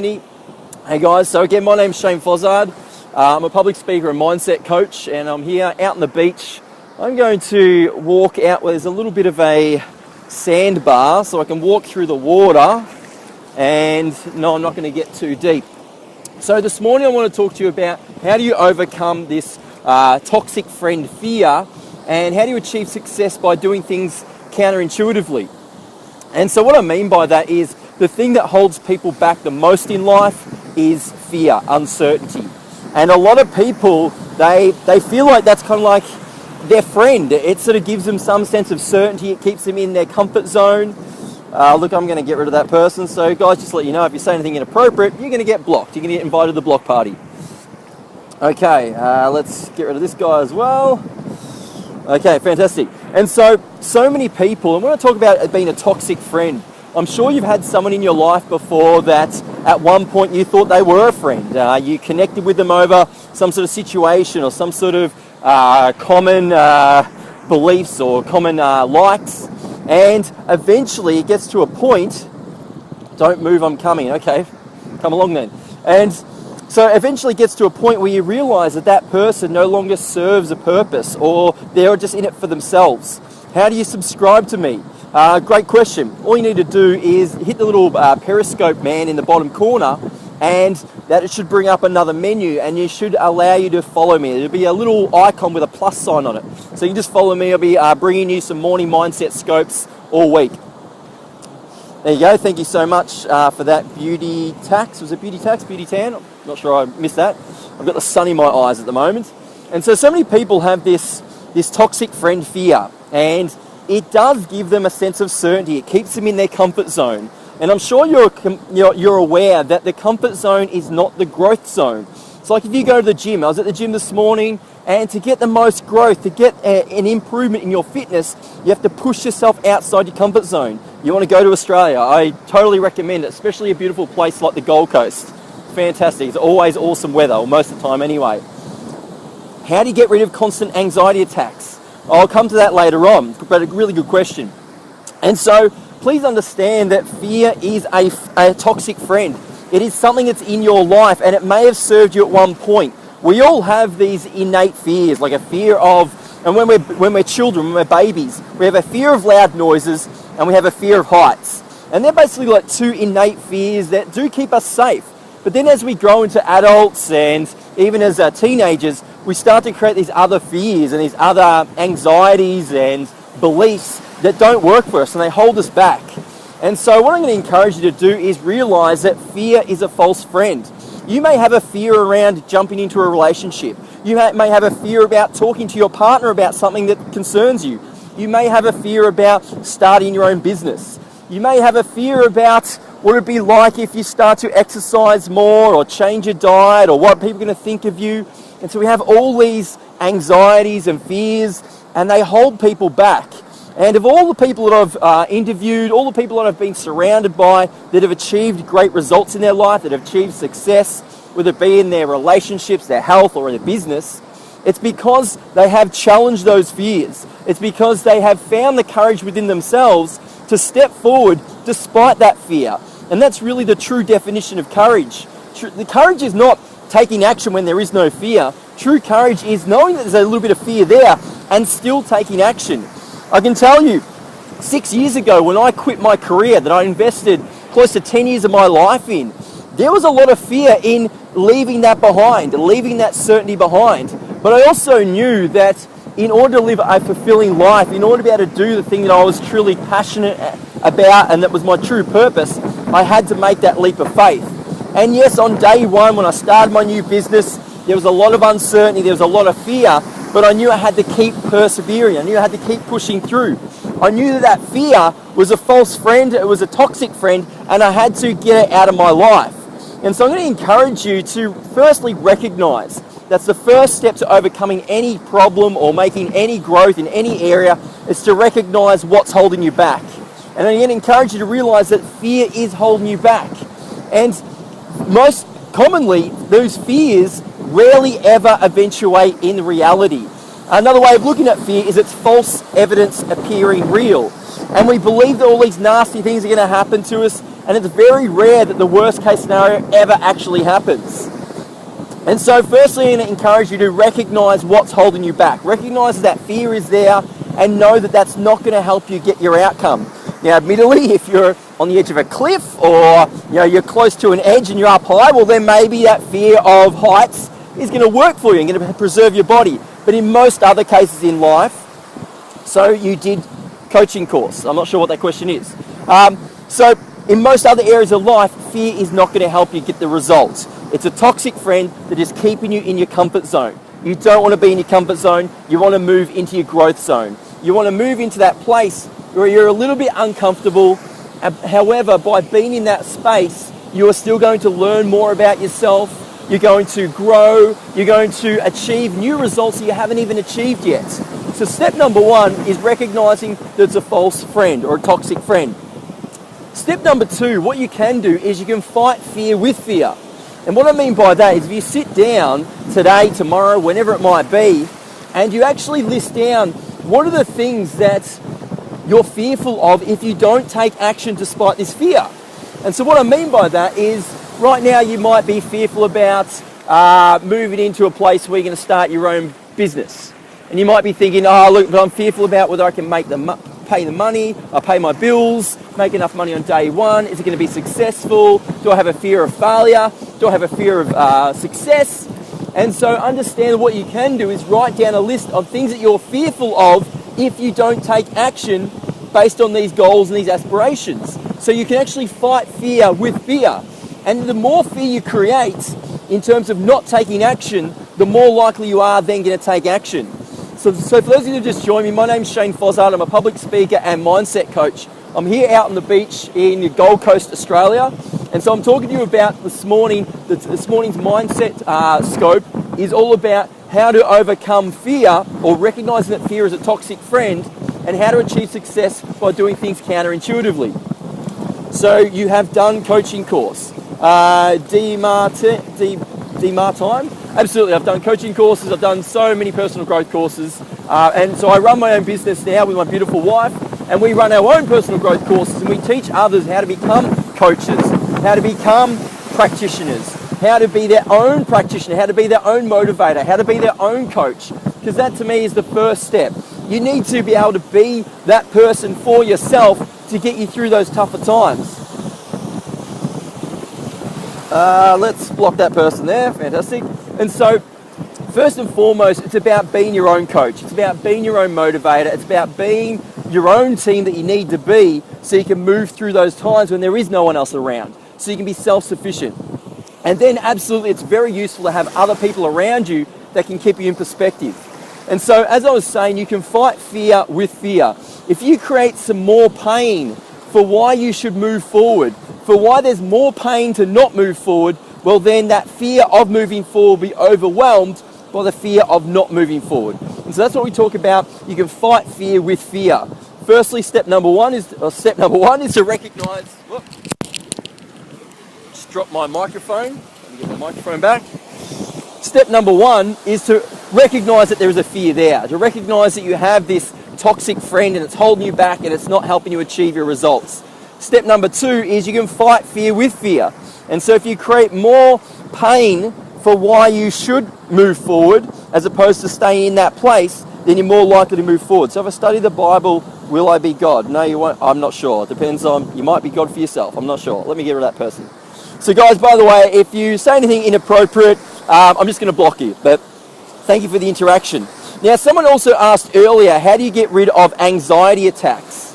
Hey guys, so again, my name's Shane Fozard. I'm a public speaker and mindset coach, and I'm here out on the beach. I'm going to walk out where there's a little bit of a sandbar so I can walk through the water, and no, I'm not going to get too deep. So this morning I want to talk to you about how do you overcome this toxic friend fear, and how do you achieve success by doing things counterintuitively. And so what I mean by that is the thing that holds people back the most in life is fear, uncertainty. And a lot of people, they feel like that's kind of like their friend. It sort of gives them some sense of certainty. It keeps them in their comfort zone. Look, I'm going to get rid of that person. So guys, just to let you know, if you say anything inappropriate, you're going to get blocked. You're going to get invited to the block party. Okay, let's get rid of this guy as well. Okay, fantastic. And so many people, and when I talk about being a toxic friend, I'm sure you've had someone in your life before that at one point you thought they were a friend. You connected with them over some sort of situation or some sort of common beliefs or common likes. And eventually it gets to a point, don't move, I'm coming, okay, come along then. And so eventually it gets to a point where you realise that that person no longer serves a purpose, or they're just in it for themselves. How do you subscribe to me? Great question. All you need to do is hit the little Periscope man in the bottom corner, and that it should bring up another menu, and you should allow you to follow me. There'll be a little icon with a plus sign on it. So you can just follow me. I'll be bringing you some morning mindset scopes all week. There you go. Thank you so much for that beauty tax. Was it beauty tax? Beauty tan? I'm not sure I missed that. I've got the sun in my eyes at the moment. And so many people have this toxic friend fear, and it does give them a sense of certainty. It keeps them in their comfort zone. And I'm sure you're aware that the comfort zone is not the growth zone. It's like if you go to the gym. I was at the gym this morning, and to get the most growth, to get an improvement in your fitness, you have to push yourself outside your comfort zone. You want to go to Australia, I totally recommend it, especially a beautiful place like the Gold Coast. Fantastic. It's always awesome weather, or most of the time anyway. How do you get rid of constant anxiety attacks? I'll come to that later on, but a really good question. And so please understand that fear is a toxic friend. It is something that's in your life, and it may have served you at one point. We all have these innate fears, like a fear of, and when we're children, when we're babies, we have a fear of loud noises and we have a fear of heights. And they're basically like two innate fears that do keep us safe. But then as we grow into adults and even as teenagers, we start to create these other fears and these other anxieties and beliefs that don't work for us, and they hold us back. And so what I'm going to encourage you to do is realize that fear is a false friend. You may have a fear around jumping into a relationship. You may have a fear about talking to your partner about something that concerns you. You may have a fear about starting your own business. You may have a fear about what it'd be like if you start to exercise more or change your diet, or what people are going to think of you. And so we have all these anxieties and fears, and they hold people back. And of all the people that I've interviewed, all the people that I've been surrounded by that have achieved great results in their life, that have achieved success, whether it be in their relationships, their health, or in their business, it's because they have challenged those fears. It's because they have found the courage within themselves to step forward despite that fear. And that's really the true definition of courage. The courage is not taking action when there is no fear. True courage is knowing that there's a little bit of fear there and still taking action. I can tell you, 6 years ago when I quit my career that I invested close to 10 years of my life in, there was a lot of fear in leaving that behind, leaving that certainty behind. But I also knew that in order to live a fulfilling life, in order to be able to do the thing that I was truly passionate about and that was my true purpose, I had to make that leap of faith. And yes, on day one when I started my new business, there was a lot of uncertainty, there was a lot of fear, but I knew I had to keep persevering. I knew I had to keep pushing through. I knew that fear was a false friend, it was a toxic friend, and I had to get it out of my life. And so I'm going to encourage you to firstly recognize that's the first step to overcoming any problem or making any growth in any area, is to recognize what's holding you back. And I'm going to encourage you to realize that fear is holding you back. And most commonly, those fears rarely ever eventuate in reality. Another way of looking at fear is it's false evidence appearing real. And we believe that all these nasty things are going to happen to us, and it's very rare that the worst case scenario ever actually happens. And so firstly, I'm going to encourage you to recognize what's holding you back. Recognize that fear is there and know that that's not going to help you get your outcome. Now, admittedly, if you're on the edge of a cliff or you're close to an edge and you're up high, well then maybe that fear of heights is going to work for you and going to preserve your body. But in most other cases in life, so you did coaching course. I'm not sure what that question is. So in most other areas of life, fear is not going to help you get the results. It's a toxic friend that is keeping you in your comfort zone. You don't want to be in your comfort zone. You want to move into your growth zone. You want to move into that place where you're a little bit uncomfortable. However, by being in that space, you are still going to learn more about yourself. You're going to grow. You're going to achieve new results that you haven't even achieved yet. So step number one is recognizing that it's a false friend or a toxic friend. Step number two, what you can do is you can fight fear with fear. And what I mean by that is if you sit down today, tomorrow, whenever it might be, and you actually list down what are the things that you're fearful of if you don't take action despite this fear. And so what I mean by that is right now you might be fearful about moving into a place where you're going to start your own business. And you might be thinking, oh look, but I'm fearful about whether I can make pay the money, I pay my bills, make enough money on day one. Is it going to be successful? Do I have a fear of failure? Do I have a fear of success? And so understand what you can do is write down a list of things that you're fearful of if you don't take action based on these goals and these aspirations. So you can actually fight fear with fear. And the more fear you create in terms of not taking action, the more likely you are then going to take action. So for those of you who just joined me, my name's Shane Fozard. I'm a public speaker and mindset coach. I'm here out on the beach in the Gold Coast, Australia. And so I'm talking to you about this morning's mindset scope is all about how to overcome fear or recognizing that fear is a toxic friend and how to achieve success by doing things counterintuitively. So you have done coaching course. DMAR time? Absolutely, I've done coaching courses, I've done so many personal growth courses, and so I run my own business now with my beautiful wife, and we run our own personal growth courses, and we teach others how to become coaches, how to become practitioners, how to be their own practitioner, how to be their own motivator, how to be their own coach, because that to me is the first step. You need to be able to be that person for yourself to get you through those tougher times. Let's block that person there, fantastic. And so, first and foremost, it's about being your own coach. It's about being your own motivator. It's about being your own team that you need to be so you can move through those times when there is no one else around. So you can be self-sufficient. And then absolutely, it's very useful to have other people around you that can keep you in perspective. And so, as I was saying, you can fight fear with fear. If you create some more pain for why you should move forward, for why there's more pain to not move forward, well then that fear of moving forward will be overwhelmed by the fear of not moving forward. And so that's what we talk about. You can fight fear with fear. Firstly, step number one is to recognize, just drop my microphone. Let me get my microphone back. Step number one is to recognize that there is a fear there, to recognize that you have this toxic friend and it's holding you back and it's not helping you achieve your results. Step number two is you can fight fear with fear. And so if you create more pain for why you should move forward as opposed to staying in that place, then you're more likely to move forward. So if I study the Bible, will I be God? No, you won't. I'm not sure. It depends on, you might be God for yourself. I'm not sure. Let me get rid of that person. So guys, by the way, if you say anything inappropriate, I'm just going to block you. But thank you for the interaction. Now, someone also asked earlier, how do you get rid of anxiety attacks?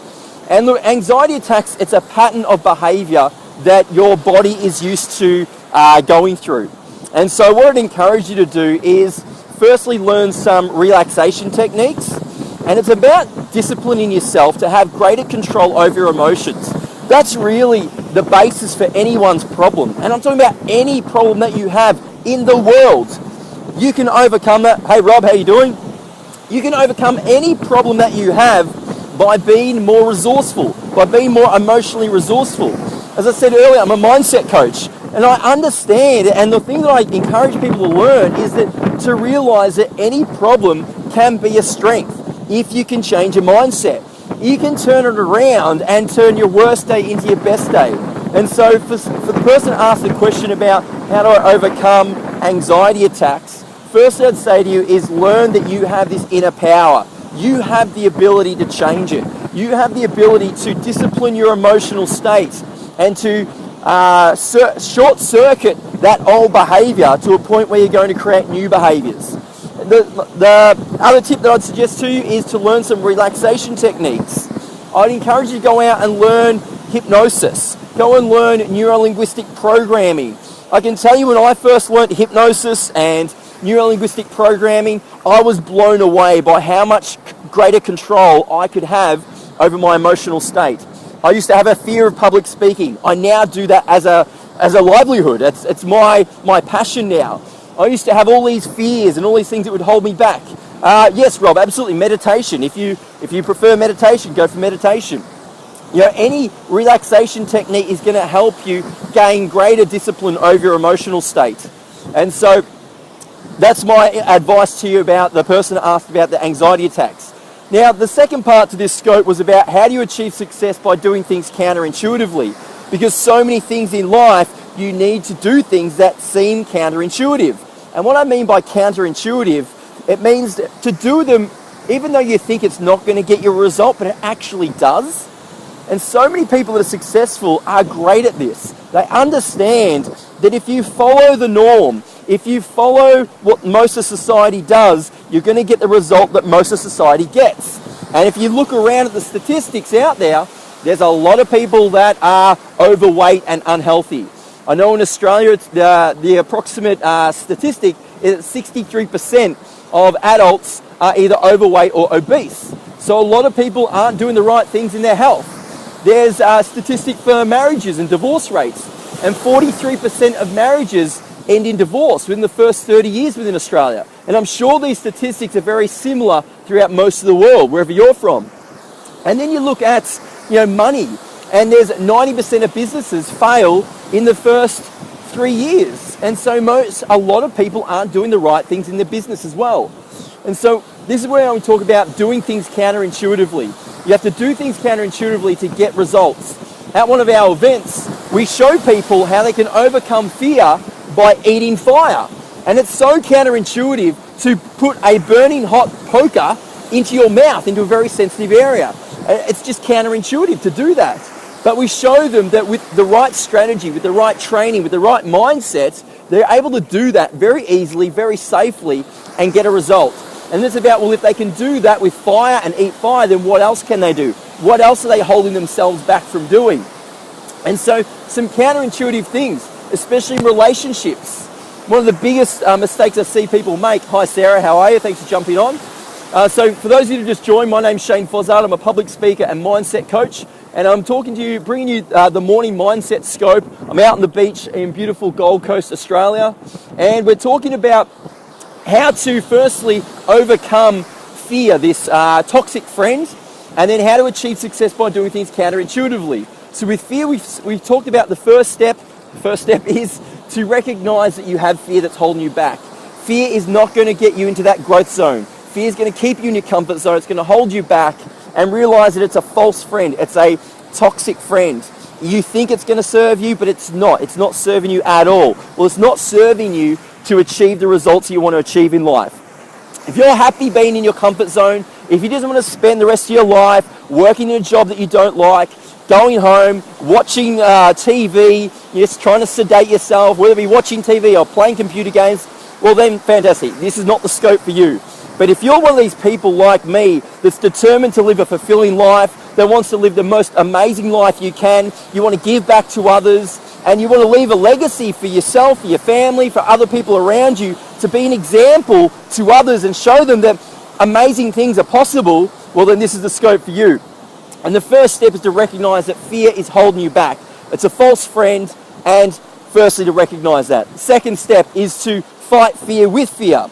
And look, anxiety attacks, it's a pattern of behavior that your body is used to going through. And so what I'd encourage you to do is firstly learn some relaxation techniques. And it's about disciplining yourself to have greater control over your emotions. That's really the basis for anyone's problem. And I'm talking about any problem that you have in the world. You can overcome that. Hey Rob, how you doing? You can overcome any problem that you have by being more resourceful, by being more emotionally resourceful. As I said earlier, I'm a mindset coach, and I understand, and the thing that I encourage people to learn is that to realize that any problem can be a strength if you can change your mindset. You can turn it around and turn your worst day into your best day. And so for the person to ask the question about how do I overcome anxiety attacks, first I'd say to you is learn that you have this inner power. You have the ability to change it. You have the ability to discipline your emotional state and to short circuit that old behaviour to a point where you're going to create new behaviours. The other tip that I'd suggest to you is to learn some relaxation techniques. I'd encourage you to go out and learn hypnosis. Go and learn neuro-linguistic programming. I can tell you when I first learned hypnosis and neuro-linguistic programming, I was blown away by how much greater control I could have over my emotional state. I used to have a fear of public speaking. I now do that as a livelihood. It's my passion now. I used to have all these fears and all these things that would hold me back. Yes, Rob, absolutely. Meditation. If you prefer meditation, go for meditation. You know, any relaxation technique is going to help you gain greater discipline over your emotional state. And so that's my advice to you about the person that asked about the anxiety attacks. Now, the second part to this scope was about how do you achieve success by doing things counterintuitively? Because so many things in life, you need to do things that seem counterintuitive. And what I mean by counterintuitive, it means to do them even though you think it's not going to get you a result, but it actually does. And so many people that are successful are great at this. They understand that if you follow the norm, if you follow what most of society does, you're going to get the result that most of society gets. And if you look around at the statistics out there, there's a lot of people that are overweight and unhealthy. I know in Australia, the approximate statistic is that 63% of adults are either overweight or obese. So a lot of people aren't doing the right things in their health. There's a statistic for marriages and divorce rates, and 43% of marriages end in divorce within the first 30 years within Australia. And I'm sure these statistics are very similar throughout most of the world, wherever you're from. And then you look at, money, and there's 90% of businesses fail in the first 3 years. And so a lot of people aren't doing the right things in their business as well. And so this is where I talk about doing things counterintuitively. You have to do things counterintuitively to get results. At one of our events, we show people how they can overcome fear by eating fire. And it's so counterintuitive to put a burning hot poker into your mouth, into a very sensitive area. It's just counterintuitive to do that. But we show them that with the right strategy, with the right training, with the right mindset, they're able to do that very easily, very safely, and get a result. And it's about, well, if they can do that with fire and eat fire, then what else can they do? What else are they holding themselves back from doing? And so some counterintuitive things, especially in relationships. One of the biggest mistakes I see people make. Hi, Sarah, how are you? Thanks for jumping on. So for those of you who just joined, my name's Shane Fozard. I'm a public speaker and mindset coach. And I'm talking to you, bringing you the morning mindset scope. I'm out on the beach in beautiful Gold Coast, Australia. And we're talking about how to firstly overcome fear, this toxic friend, and then how to achieve success by doing things counterintuitively. So with fear, we've talked about the first step. The first step is to recognize that you have fear that's holding you back. Fear is not going to get you into that growth zone. Fear is going to keep you in your comfort zone. It's going to hold you back, and realize that it's a false friend. It's a toxic friend. You think it's going to serve you, but it's not. It's not serving you at all. Well, it's not serving you to achieve the results you want to achieve in life. If you're happy being in your comfort zone, if you just want to spend the rest of your life working in a job that you don't like, going home, watching TV, just trying to sedate yourself, whether it be watching TV or playing computer games, well then, fantastic. This is not the scope for you. But if you're one of these people like me that's determined to live a fulfilling life, that wants to live the most amazing life you can, you want to give back to others, and you want to leave a legacy for yourself, for your family, for other people around you, to be an example to others and show them that amazing things are possible, well then this is the scope for you. And the first step is to recognize that fear is holding you back. It's a false friend, and firstly to recognize that. The second step is to fight fear with fear.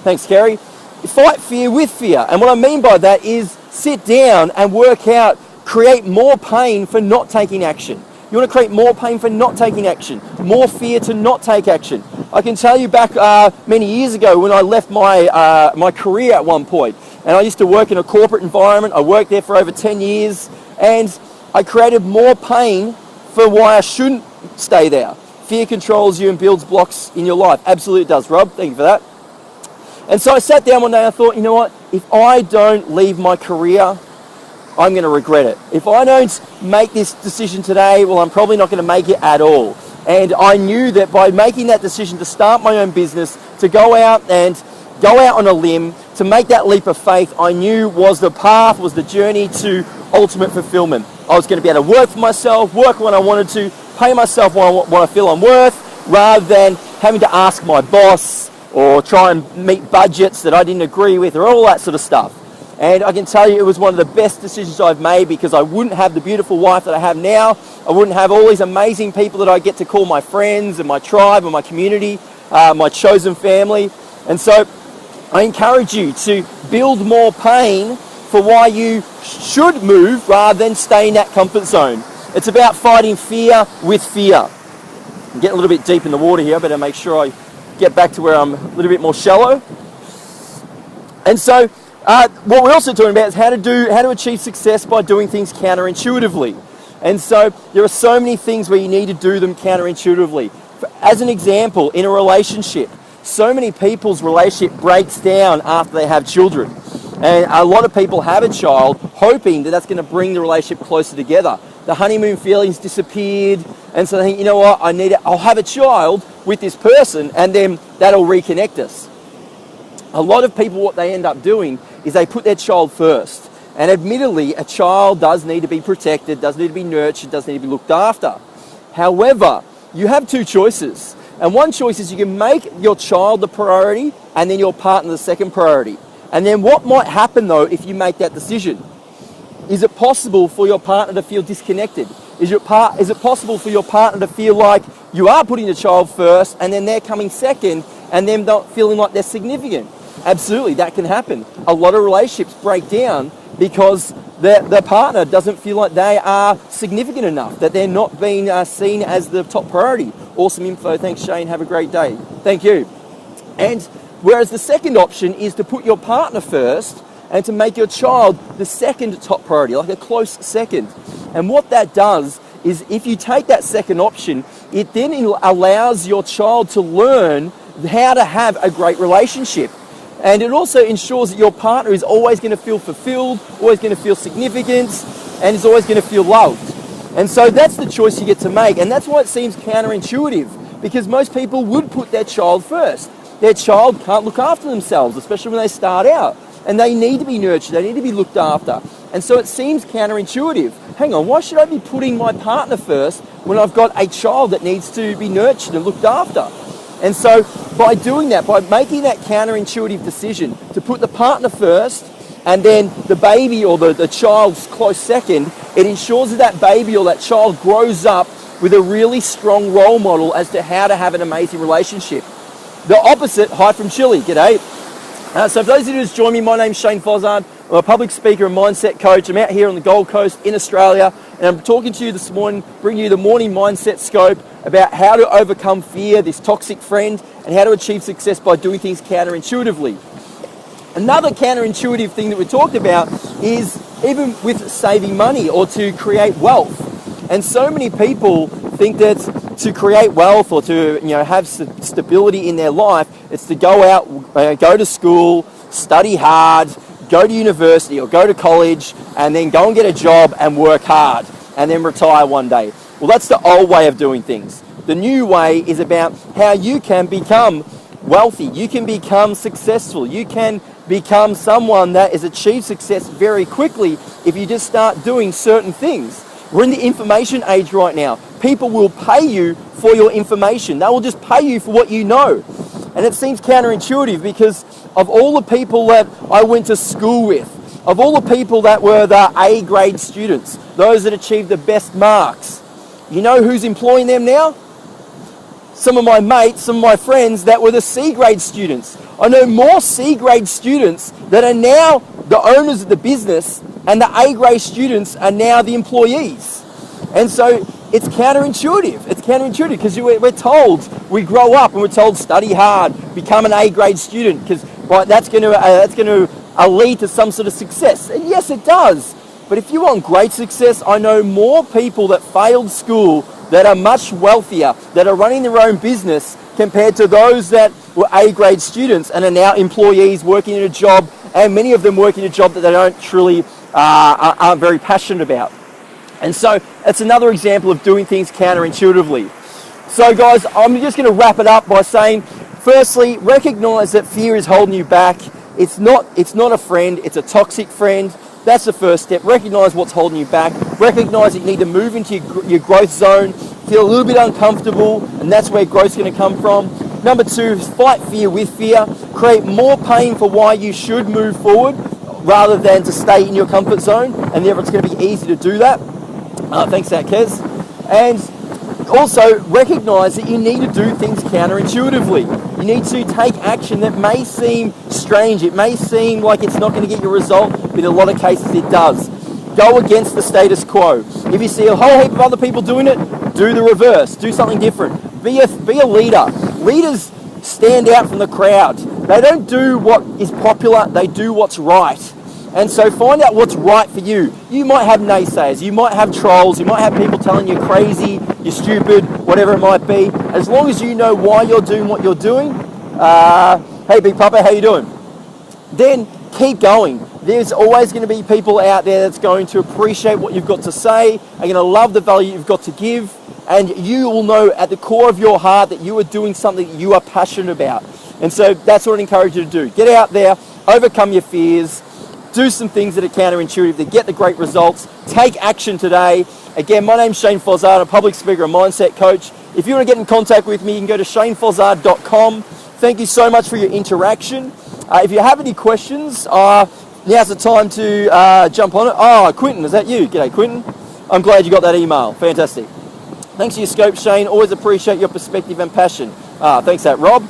Thanks, Kerry. Fight fear with fear. And what I mean by that is sit down and work out, create more pain for not taking action. You want to create more pain for not taking action, more fear to not take action. I can tell you back many years ago when I left my career at one point, and I used to work in a corporate environment. I worked there for over 10 years, and I created more pain for why I shouldn't stay there. Fear controls you and builds blocks in your life. Absolutely it does, Rob. Thank you for that. And so I sat down one day and I thought, you know what? If I don't leave my career, I'm going to regret it. If I don't make this decision today, well, I'm probably not going to make it at all. And I knew that by making that decision to start my own business, to go out on a limb, to make that leap of faith, I knew was the path, was the journey to ultimate fulfillment. I was going to be able to work for myself, work when I wanted to, pay myself what I feel I'm worth, rather than having to ask my boss or try and meet budgets that I didn't agree with or all that sort of stuff. And I can tell you it was one of the best decisions I've made, because I wouldn't have the beautiful wife that I have now. I wouldn't have all these amazing people that I get to call my friends and my tribe and my community, my chosen family. And so I encourage you to build more pain for why you should move rather than stay in that comfort zone. It's about fighting fear with fear. I'm getting a little bit deep in the water here. I better make sure I get back to where I'm a little bit more shallow. And so what we're also talking about is how to achieve success by doing things counterintuitively. And so there are so many things where you need to do them counterintuitively. As an example, in a relationship, so many people's relationship breaks down after they have children. And a lot of people have a child hoping that that's going to bring the relationship closer together. The honeymoon feelings disappeared, and so they think, you know what, I'll have a child with this person, and then that'll reconnect us. A lot of people, what they end up doing is they put their child first. And admittedly, a child does need to be protected, does need to be nurtured, does need to be looked after. However, you have two choices. And one choice is you can make your child the priority and then your partner the second priority. And then what might happen though if you make that decision? Is it possible for your partner to feel disconnected? Is it possible for your partner to feel like you are putting the child first and then they're coming second and them not feeling like they're significant? Absolutely, that can happen. A lot of relationships break down because their partner doesn't feel like they are significant enough, that they're not being seen as the top priority. Awesome info. Thanks, Shane. Have a great day. Thank you. And whereas the second option is to put your partner first and to make your child the second top priority, like a close second. And what that does is if you take that second option, it then allows your child to learn how to have a great relationship. And it also ensures that your partner is always going to feel fulfilled, always going to feel significant, and is always going to feel loved. And so that's the choice you get to make. And that's why it seems counterintuitive, because most people would put their child first. Their child can't look after themselves, especially when they start out. And they need to be nurtured, they need to be looked after. And so it seems counterintuitive. Hang on, why should I be putting my partner first when I've got a child that needs to be nurtured and looked after? And so by doing that, by making that counterintuitive decision to put the partner first and then the baby or the child's close second, it ensures that that baby or that child grows up with a really strong role model as to how to have an amazing relationship. The opposite, hi from Chile, g'day. So for those of you who just joined me, my name's Shane Fozard. I'm a public speaker and mindset coach. I'm out here on the Gold Coast in Australia, and I'm talking to you this morning, bringing you the morning mindset scope about how to overcome fear, this toxic friend, and how to achieve success by doing things counterintuitively. Another counterintuitive thing that we talked about is even with saving money or to create wealth. And so many people think that to create wealth or to have stability in their life, it's to go out, go to school, study hard, go to university or go to college, and then go and get a job and work hard and then retire one day. Well, that's the old way of doing things. The new way is about how you can become wealthy, you can become successful, you can become someone that has achieved success very quickly if you just start doing certain things. We're in the information age right now. People will pay you for your information. They will just pay you for what you know. And it seems counterintuitive because of all the people that I went to school with, of all the people that were the A grade students, those that achieved the best marks, you know who's employing them now? Some of my mates, some of my friends that were the C grade students. I know more C grade students that are now the owners of the business, and the A grade students are now the employees. And so it's counterintuitive. It's counterintuitive because we're told, we grow up and we're told study hard, become an A grade student because that's going to lead to some sort of success. And yes, it does. But if you want great success, I know more people that failed school that are much wealthier, that are running their own business compared to those that were A-grade students and are now employees working in a job, and many of them working a job that they don't truly aren't very passionate about. And so it's another example of doing things counterintuitively. So guys, I'm just going to wrap it up by saying, firstly, recognize that fear is holding you back. It's not a friend, it's a toxic friend. That's the first step. Recognize what's holding you back. Recognize that you need to move into your growth zone, feel a little bit uncomfortable, and that's where growth's going to come from. Number two, fight fear with fear. Create more pain for why you should move forward rather than to stay in your comfort zone, and therefore it's going to be easy to do that. Thanks for that, Kez. And also recognize that you need to do things counterintuitively. You need to take action that may seem strange. It may seem like it's not going to get your result, but in a lot of cases it does. Go against the status quo. If you see a whole heap of other people doing it, do the reverse. Do something different. Be a leader. Leaders stand out from the crowd. They don't do what is popular, they do what's right. And so find out what's right for you. You might have naysayers, you might have trolls, you might have people telling you crazy, you're stupid, whatever it might be. As long as you know why you're doing what you're doing, hey Big Papa, how you doing? Then keep going. There's always going to be people out there that's going to appreciate what you've got to say, are going to love the value you've got to give, and you will know at the core of your heart that you are doing something that you are passionate about. And so that's what I encourage you to do. Get out there, overcome your fears, do some things that are counterintuitive to get the great results. Take action today. Again, my name's Shane Fozard, a public speaker and mindset coach. If you want to get in contact with me, you can go to shanefozard.com. Thank you so much for your interaction. If you have any questions, now's the time to jump on it. Oh, Quinton, is that you? G'day, Quinton. I'm glad you got that email. Fantastic. Thanks for your scope, Shane. Always appreciate your perspective and passion. Thanks for that, Rob.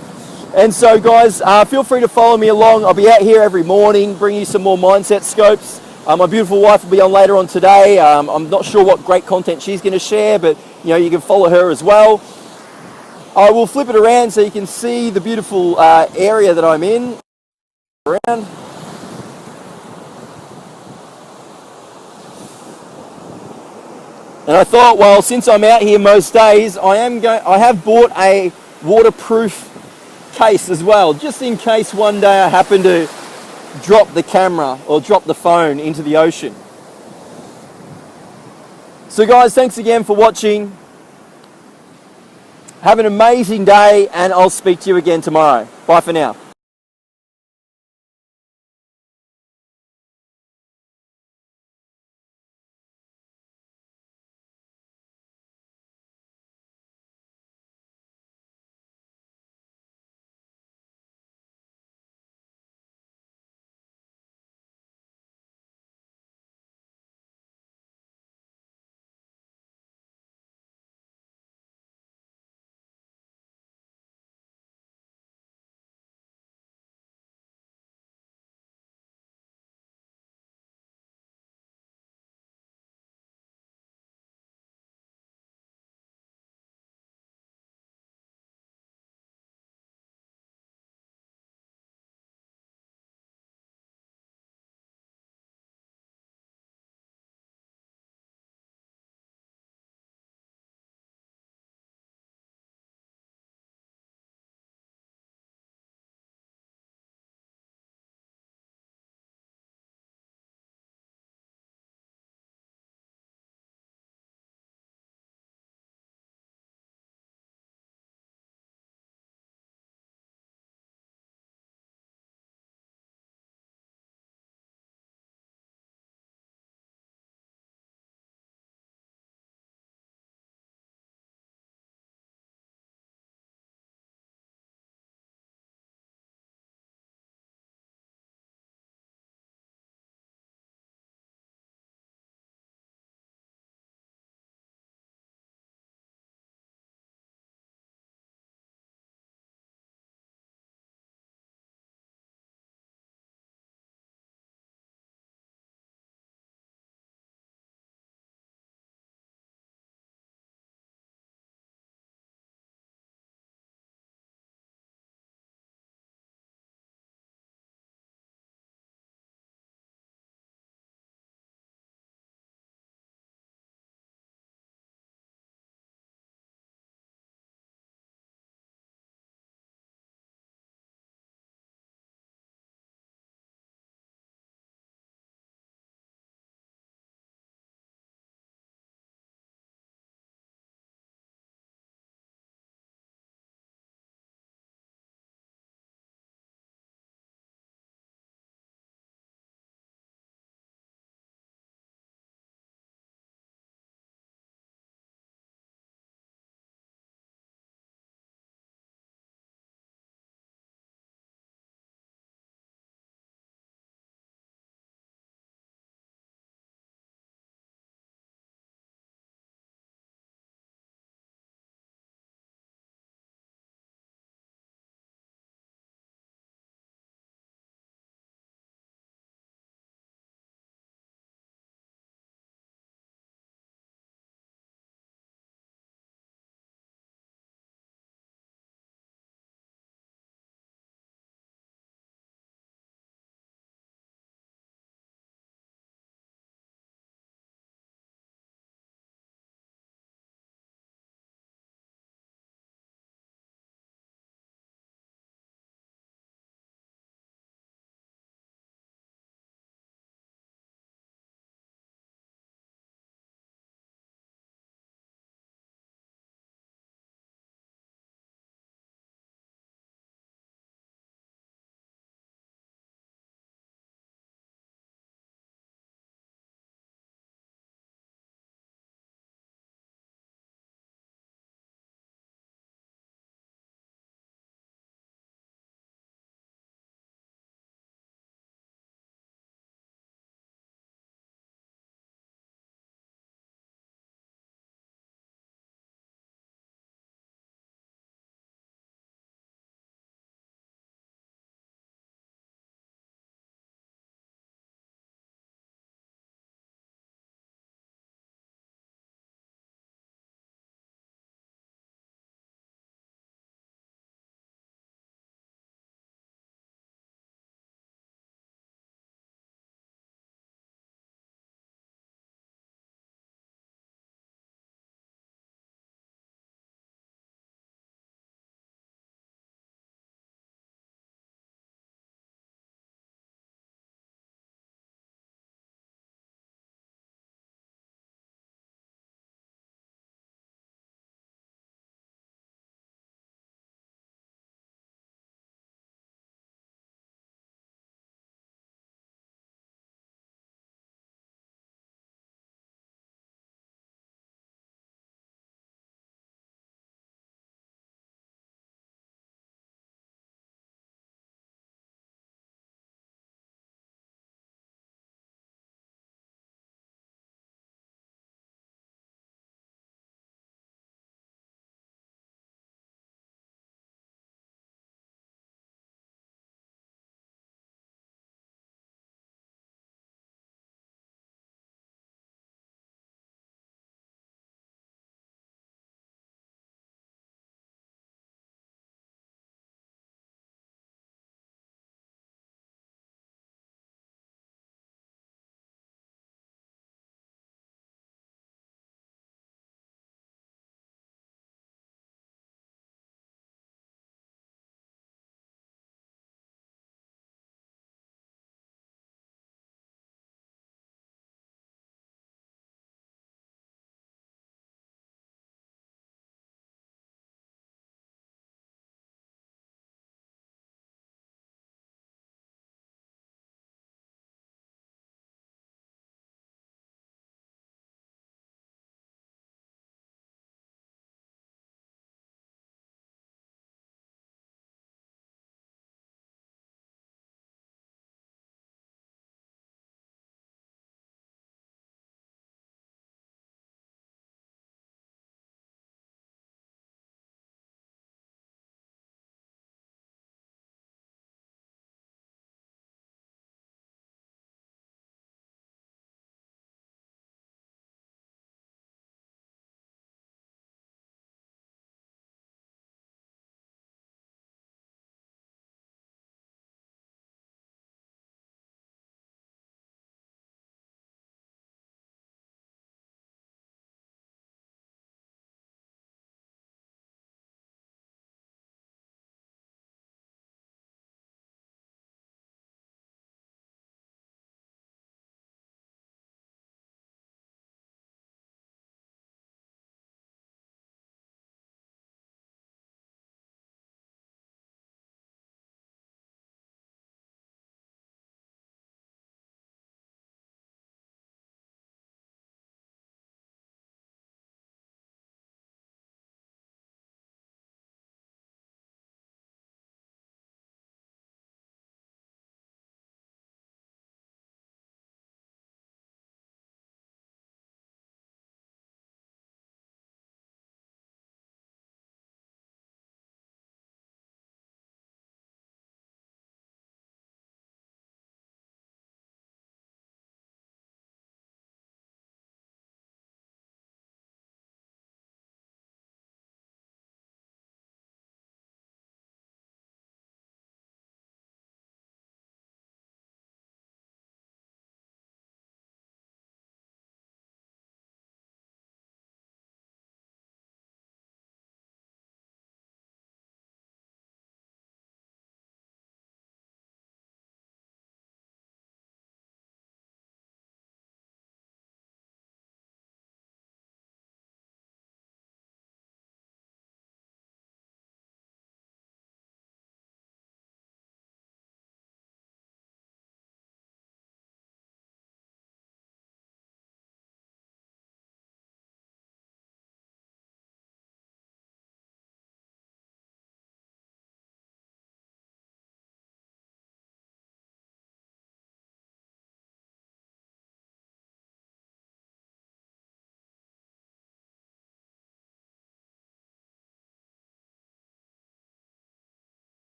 And so, guys, feel free to follow me along. I'll be out here every morning, bringing you some more mindset scopes. My beautiful wife will be on later on today. I'm not sure what great content she's going to share, but you can follow her as well. I will flip it around so you can see the beautiful area that I'm in. Around. And I thought, well, since I'm out here most days, I have bought a waterproof case as well, just in case one day I happen to drop the camera or drop the phone into the ocean. So guys, thanks again for watching. Have an amazing day, and I'll speak to you again tomorrow. Bye for now.